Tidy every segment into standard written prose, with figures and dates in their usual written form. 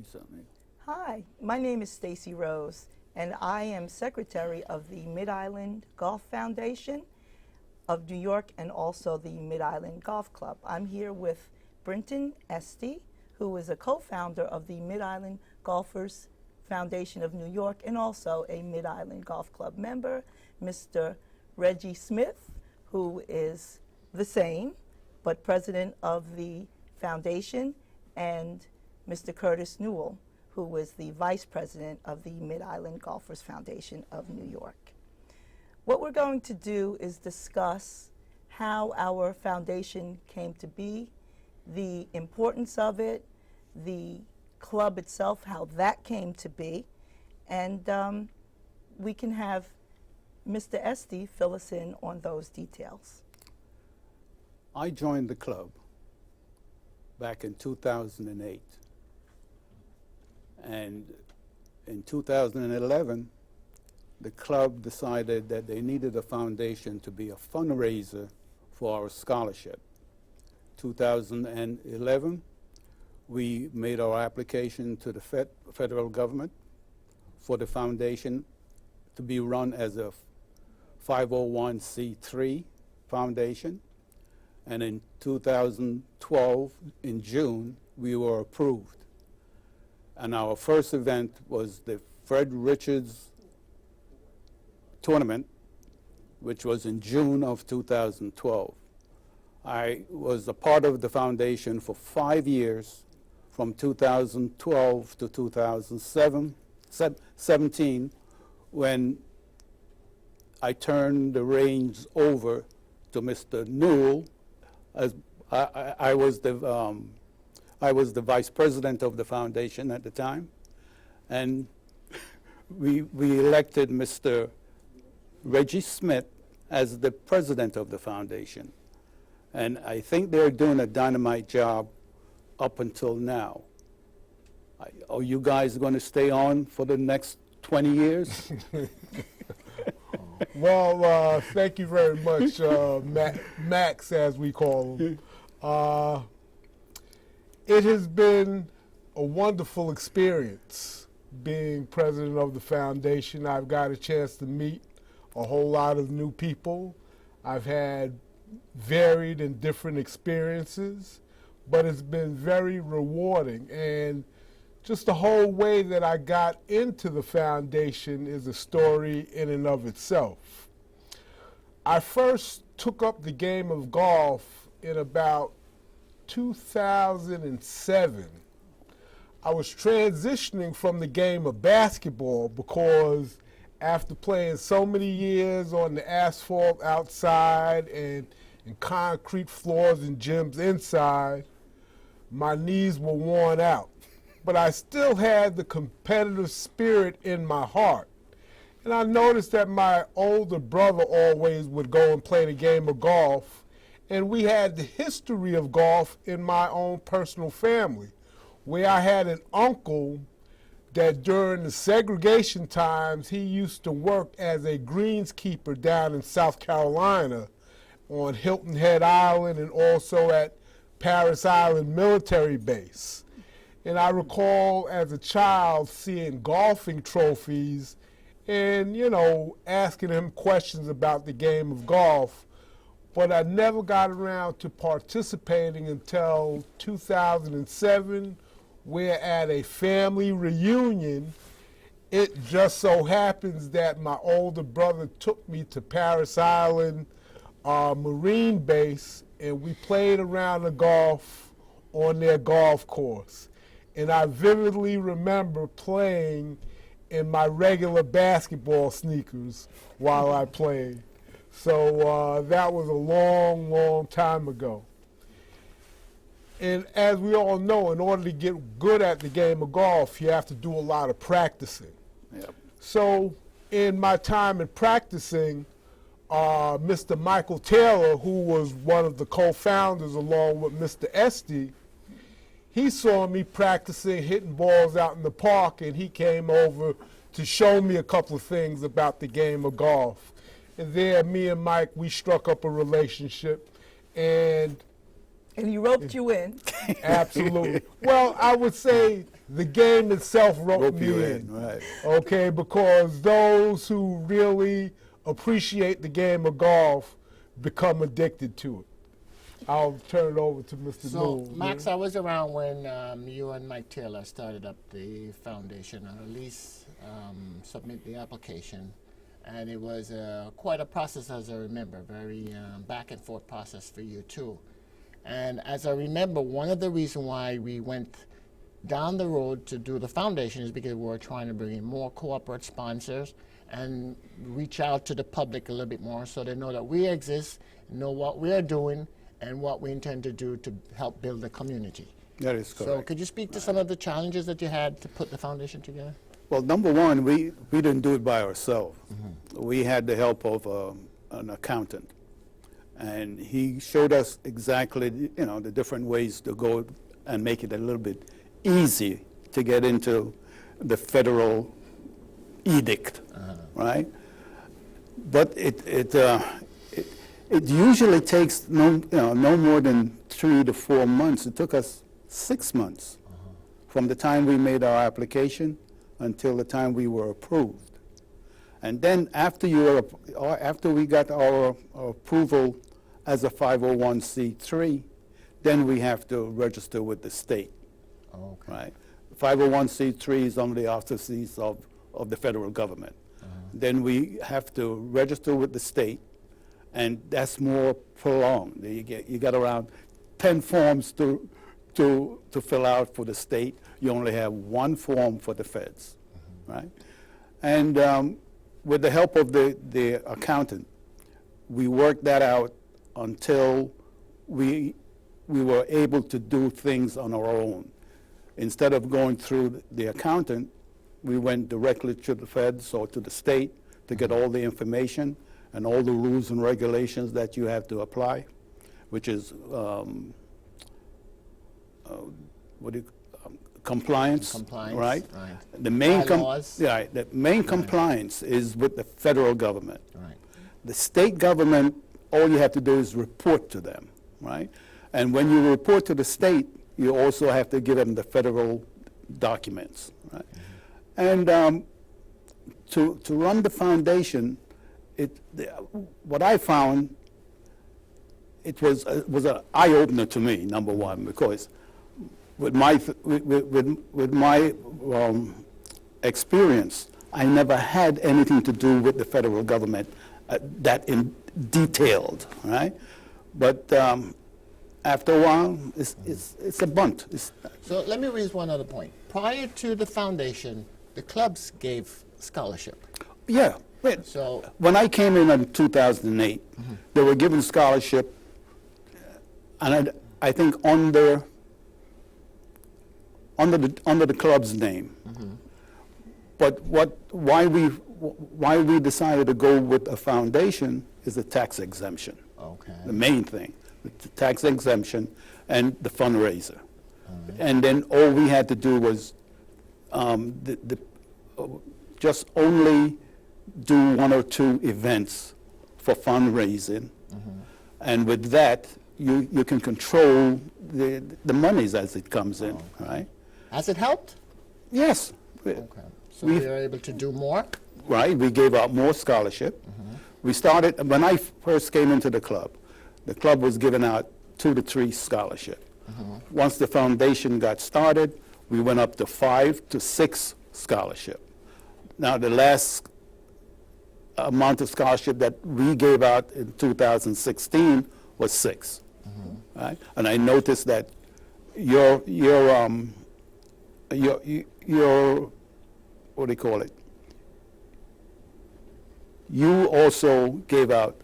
something. Hi, my name is Stacey Rose, and I am secretary of the Mid-Island Golf Foundation of New York and also the Mid-Island Golf Club. I'm here with Brinton Estey, who is a co-founder of the Mid-Island Golfers Foundation of New York and also a Mid-Island Golf Club member, Mr. Reggie Smith, who is the same, but president of the foundation, and Mr. Curtis Newell, who is the vice president of the Mid-Island Golfers Foundation of New York. What we're going to do is discuss how our foundation came to be, the importance of it, the club itself, how that came to be, and we can have Mr. Estey fill us in on those details. I joined the club back in 2008. And in 2011, the club decided that they needed a foundation to be a fundraiser for our scholarship. 2011, we made our application to the federal government for the foundation to be run as a 501c3 foundation. And in 2012, in June, we were approved. And our first event was the Fred Richards tournament, which was in June of 2012. I was a part of the foundation for 5 years, from 2012 to 2017, when I turned the reins over to Mr. Newell. As I was the vice president of the foundation at the time, and we elected Mr. Reggie Smith as the president of the foundation. And I think they're doing a dynamite job up until now. Are you guys going to stay on for the next 20 years? Well, thank you very much, Max, as we call him. It has been a wonderful experience being president of the foundation. I've got a chance to meet a whole lot of new people. I've had varied and different experiences, but it's been very rewarding. And just the whole way that I got into the foundation is a story in and of itself. I first took up the game of golf in about 2007. I was transitioning from the game of basketball because after playing so many years on the asphalt outside and concrete floors and gyms inside, my knees were worn out. But I still had the competitive spirit in my heart. And I noticed that my older brother always would go and play the game of golf. And we had the history of golf in my own personal family, where I had an uncle that during the segregation times, he used to work as a greenskeeper down in South Carolina on Hilton Head Island and also at Parris Island Military Base. And I recall as a child seeing golfing trophies and, asking him questions about the game of golf. But I never got around to participating until 2007, where at a family reunion, it just so happens that my older brother took me to Parris Island Marine Base, and we played around the golf on their golf course. And I vividly remember playing in my regular basketball sneakers while I played. So that was a long, long time ago. And as we all know, in order to get good at the game of golf, you have to do a lot of practicing. Yep. So in my time in practicing, Mr. Michael Taylor, who was one of the co-founders along with Mr. Estey, he saw me practicing hitting balls out in the park, and he came over to show me a couple of things about the game of golf. And there, me and Mike, we struck up a relationship, and he roped you in. Absolutely. Well, I would say the game itself Rope roped you me in, right. Okay, because those who really appreciate the game of golf become addicted to it. I'll turn it over to Mr. So, Newell. Max, I was around when you and Mike Taylor started up the foundation, or at least submit the application. And it was quite a process, as I remember, very back and forth process for you too. And as I remember, one of the reasons why we went down the road to do the foundation is because we were trying to bring in more corporate sponsors and reach out to the public a little bit more so they know that we exist, know what we are doing, and what we intend to do to help build the community. That is So correct. could you speak to some of the challenges that you had to put the foundation together? Well, number one, we didn't do it by ourselves. We had the help of an accountant. And he showed us exactly, the different ways to go and make it a little bit easy to get into the federal edict, right? But it usually takes no more than 3 to 4 months. It took us 6 months from the time we made our application until the time we were approved. And then after we got our approval as a 501c3, then we have to register with the state. Okay. Right? 501c3 is under the auspices of the federal government. Then we have to register with the state, and that's more prolonged. You get around 10 forms to fill out for the state. You only have 1 form for the feds, right? And with the help of the accountant, we worked that out until we were able to do things on our own. Instead of going through the accountant, we went directly to the feds or to the state to get all the information and all the rules and regulations that you have to apply, which is compliance, Compliance, right? right. The main Bylaws. the main compliance is with the federal government. Right. The state government, all you have to do is report to them, right? And when you report to the state, you also have to give them the federal documents, right? And to run the foundation, what I found, it was an eye-opener to me, number one, because with my experience, I never had anything to do with the federal government that in detailed, right? But after a while, it's a bunt. So let me raise one other point. Prior to the foundation, the clubs gave scholarship. Yeah. Wait. So When I came in 2008, they were given scholarship, and I think under the club's name. But why we decided to go with a foundation is the tax exemption. okay. The main thing, the tax exemption and the fundraiser. And then all we had to do was just only do 1 or 2 events for fundraising. And with that, you can control the monies as it comes in, right? Has it helped? Yes. Okay. So We've- we are able to do more? Right, we gave out more scholarship. We started, when I first came into the club was giving out 2 to 3 scholarship. Once the foundation got started, we went up to 5 to 6 scholarship. Now, the last amount of scholarship that we gave out in 2016 was 6. Right? And I noticed that your what do you call it? You also gave out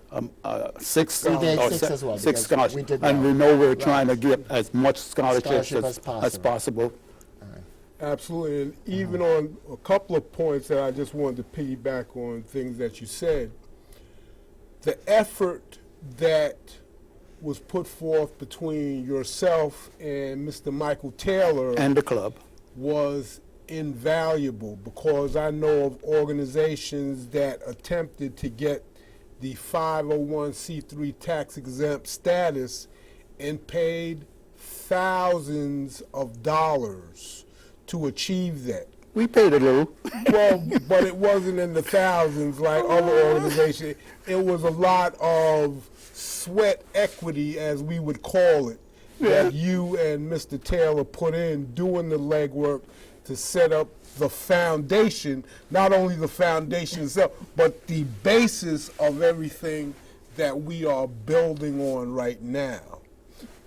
6 We did or 6 as well, 6 because scholarships. we did And well. we know we're Right. trying to get as much scholarships Scholarship as as possible. Absolutely, and even on a couple of points that I just wanted to piggyback on things that you said, the effort that was put forth between yourself and Mr. Michael Taylor And the club. was invaluable, because I know of organizations that attempted to get the 501c3 tax exempt status and paid thousands of dollars to achieve that? We paid a little. Well, but it wasn't in the thousands like other organizations. It was a lot of sweat equity, as we would call it, that you and Mr. Taylor put in doing the legwork to set up the foundation, not only the foundation itself, but the basis of everything that we are building on right now.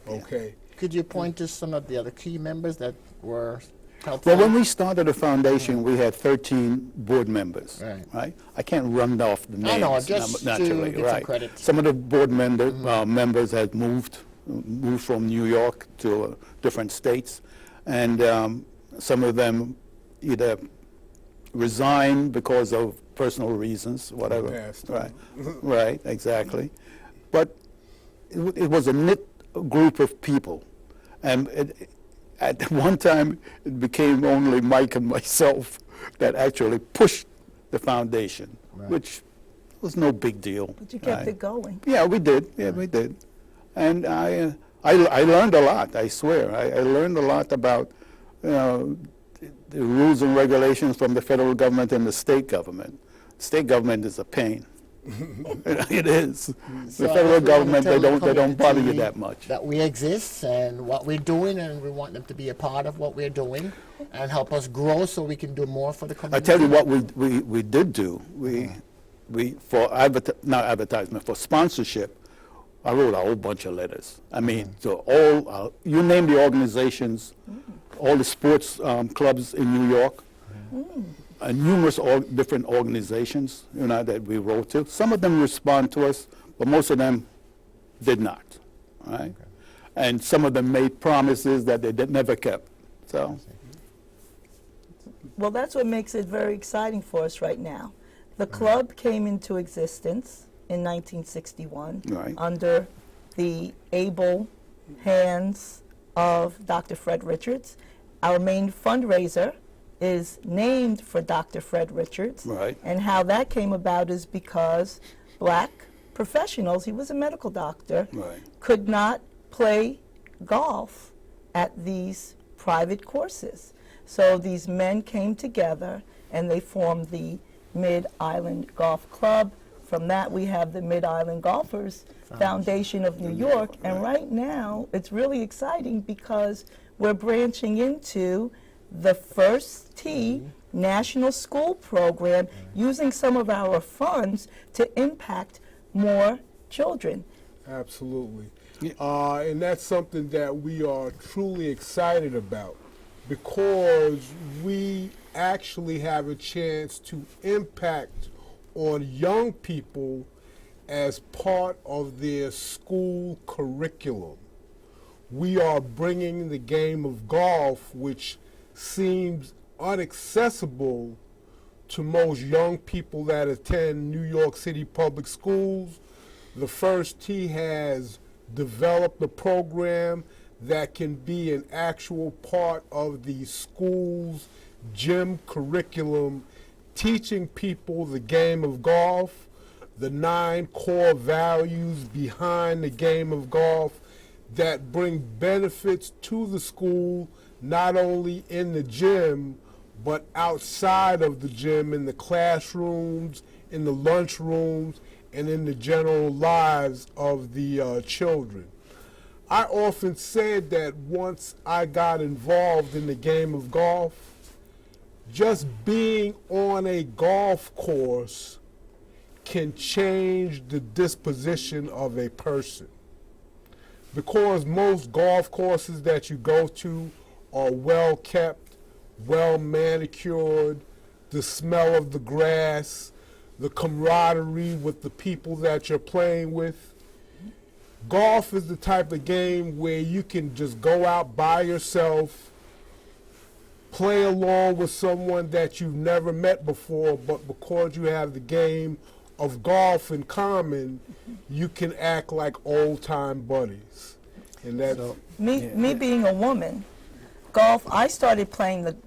Okay. Could you point to some of the other key members that were helpful? Well, when we started the foundation, we had 13 board members, Right. I can't run off the names. No, just to naturally, get some credit. Some of the board members had moved from New York to different states, and some of them either resigned because of personal reasons, whatever. Passed. Right, right, exactly. But it was a knit group of people, and at one time it became only Mike and myself that actually pushed the foundation, which was no big deal. But you kept it going. Yeah, we did. Yeah, we did. And I learned a lot, I swear. I learned a lot about the rules and regulations from the federal government and the state government. State government is a pain. It is. So The federal if we want to government, tell they the don't bother you community that much. That we exist and what we're doing, and we want them to be a part of what we're doing and help us grow so we can do more for the I community. tell you what we did do. We for not advertisement, for sponsorship, I wrote a whole bunch of letters. I mean, to all, you name the organizations, all the sports clubs in New York, numerous different organizations, that we wrote to. Some of them respond to us, but most of them did not, right? And some of them made promises that they never kept. So, Well, that's what makes it very exciting for us right now. The club came into existence in 1961 Right. under the able hands of Dr. Fred Richards. Our main fundraiser is named for Dr. Fred Richards. Right. And how that came about is because black professionals, he was a medical doctor, Right. could not play golf at these private courses. So these men came together and they formed the Mid-Island Golf Club. From that, we have the Mid-Island Golfers Foundation of New York. And right now, it's really exciting because we're branching into the First Tee National School Program, using some of our funds to impact more children. Absolutely. And that's something that we are truly excited about, because we actually have a chance to impact on young people as part of their school curriculum. We are bringing the game of golf, which seems inaccessible to most young people that attend New York City public schools. The First Tee has developed a program that can be an actual part of the school's gym curriculum, teaching people the game of golf, the 9 core values behind the game of golf that bring benefits to the school, not only in the gym, but outside of the gym, in the classrooms, in the lunchrooms, and in the general lives of the children. I often said that once I got involved in the game of golf, just being on a golf course can change the disposition of a person. Because most golf courses that you go to are well kept, well manicured, the smell of the grass, the camaraderie with the people that you're playing with. Golf is the type of game where you can just go out by yourself, play along with someone that you've never met before, but because you have the game of golf in common, you can act like old-time buddies. And that's Me being a woman, golf, I started playing